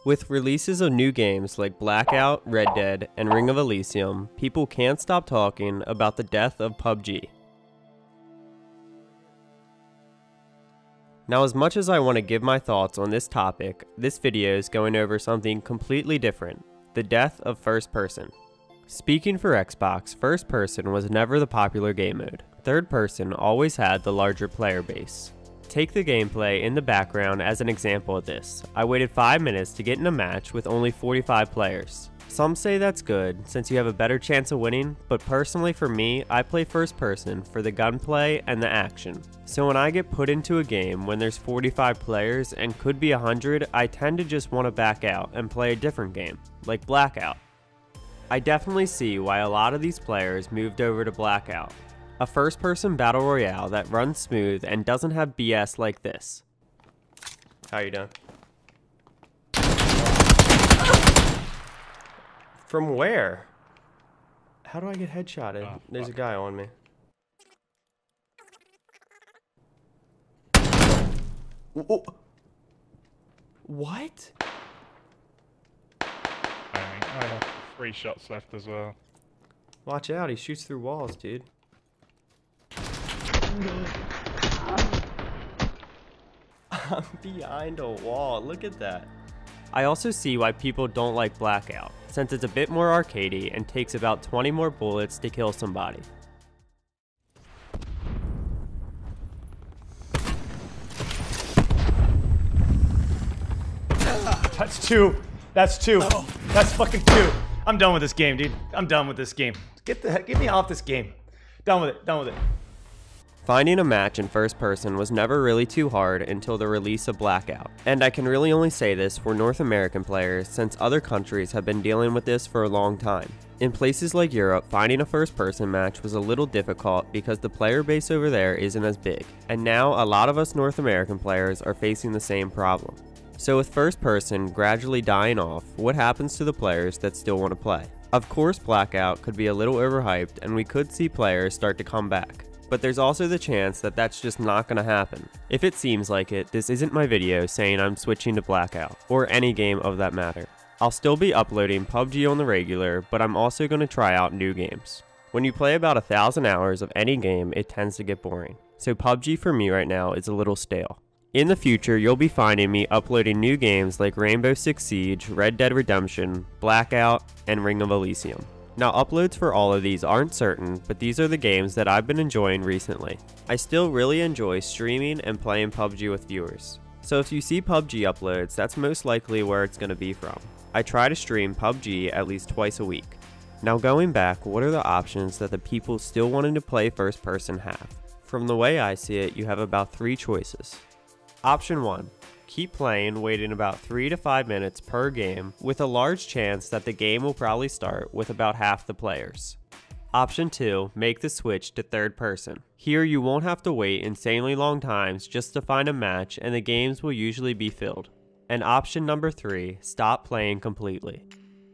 With releases of new games like Blackout, Red Dead, and Ring of Elysium, people can't stop talking about the death of PUBG. Now, as much as I want to give my thoughts on this topic, this video is going over something completely different: the death of first person. Speaking for Xbox, first person was never the popular game mode. Third person always had the larger player base. Take the gameplay in the background as an example of this. I waited 5 minutes to get in a match with only 45 players. Some say that's good since you have a better chance of winning, but personally for me, I play first person for the gunplay and the action. So when I get put into a game when there's 45 players and could be 100, I tend to just want to back out and play a different game, like Blackout. I definitely see why a lot of these players moved over to Blackout, a first-person battle royale that runs smooth and doesn't have BS like this. How you doing? From where? How do I get headshotted? Oh, there's a guy on me. Oh. What? I have 3 shots left as well. Watch out, he shoots through walls, dude. I'm behind a wall, look at that. I also see why people don't like Blackout, since it's a bit more arcadey and takes about 20 more bullets to kill somebody. That's 2. That's 2. Oh. That's fucking 2. I'm done with this game, dude. I'm done with this game. Get me off this game. Done with it. Done with it. Finding a match in first person was never really too hard until the release of Blackout. And I can really only say this for North American players since other countries have been dealing with this for a long time. In places like Europe, finding a first person match was a little difficult because the player base over there isn't as big. And now a lot of us North American players are facing the same problem. So with first person gradually dying off, what happens to the players that still want to play? Of course Blackout could be a little overhyped and we could see players start to come back. But there's also the chance that that's just not going to happen. If it seems like it, this isn't my video saying I'm switching to Blackout, or any game of that matter. I'll still be uploading PUBG on the regular, but I'm also going to try out new games. When you play about 1,000 hours of any game, it tends to get boring. So PUBG for me right now is a little stale. In the future, you'll be finding me uploading new games like Rainbow Six Siege, Red Dead Redemption, Blackout, and Ring of Elysium. Now, uploads for all of these aren't certain, but these are the games that I've been enjoying recently. I still really enjoy streaming and playing PUBG with viewers. So if you see PUBG uploads, that's most likely where it's going to be from. I try to stream PUBG at least twice a week. Now going back, what are the options that the people still wanting to play first person have? From the way I see it, you have about 3 choices. Option 1. Keep playing, waiting about 3 to 5 minutes per game, with a large chance that the game will probably start with about half the players. Option 2. Make the switch to third person. Here you won't have to wait insanely long times just to find a match, and the games will usually be filled. And option number 3. Stop playing completely.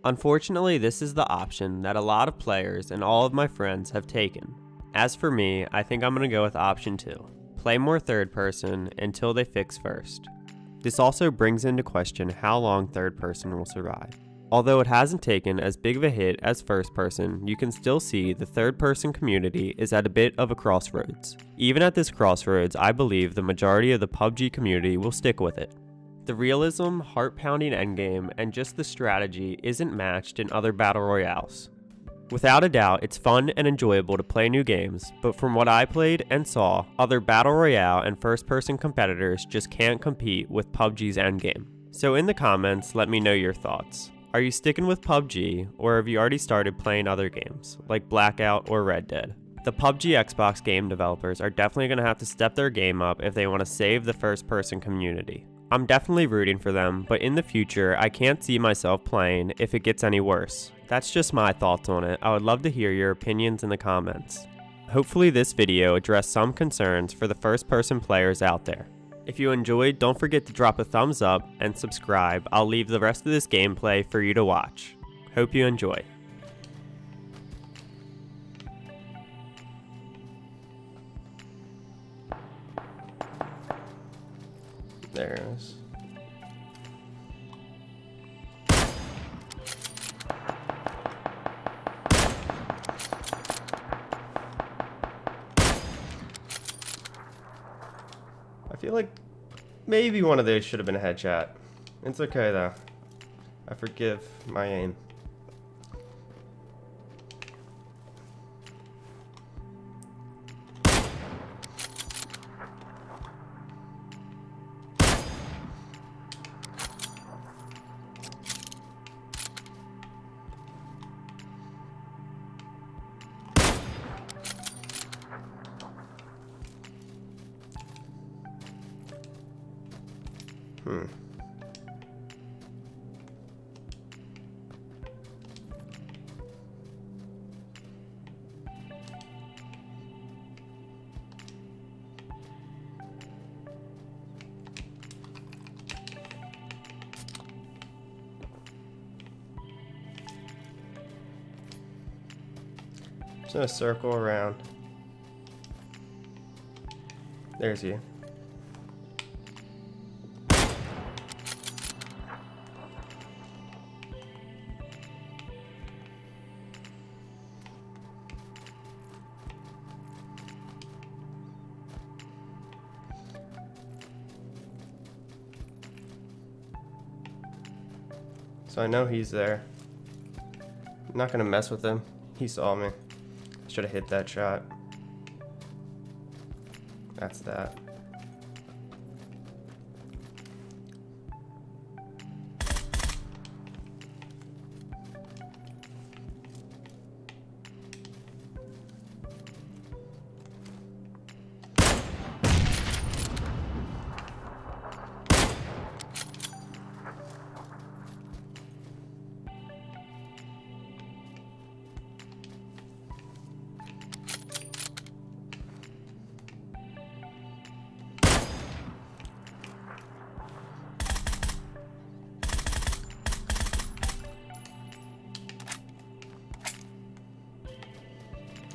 Unfortunately, this is the option that a lot of players and all of my friends have taken. As for me, I think I'm going to go with option 2. Play more third person until they fix first. This also brings into question how long third person will survive. Although it hasn't taken as big of a hit as first person, you can still see the third person community is at a bit of a crossroads. Even at this crossroads, I believe the majority of the PUBG community will stick with it. The realism, heart-pounding endgame, and just the strategy isn't matched in other battle royales. Without a doubt, it's fun and enjoyable to play new games, but from what I played and saw, other battle royale and first-person competitors just can't compete with PUBG's endgame. So in the comments, let me know your thoughts. Are you sticking with PUBG, or have you already started playing other games, like Blackout or Red Dead? The PUBG Xbox game developers are definitely going to have to step their game up if they want to save the first-person community. I'm definitely rooting for them, but in the future, I can't see myself playing if it gets any worse. That's just my thoughts on it. I would love to hear your opinions in the comments. Hopefully this video addressed some concerns for the first-person players out there. If you enjoyed, don't forget to drop a thumbs up and subscribe. I'll leave the rest of this gameplay for you to watch. Hope you enjoy. There it is. feel like maybe one of those should have been a headshot. It's okay though. I forgive my aim. Just gonna circle around. There's you. So I know he's there. I'm not gonna mess with him. He saw me. Should have hit that shot. That's that.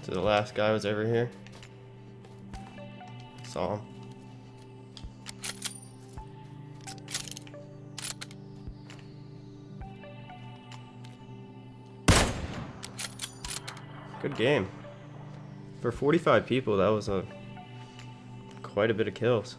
So the last guy was over here. Saw him. Good game. For 45 people, that was quite a bit of kills.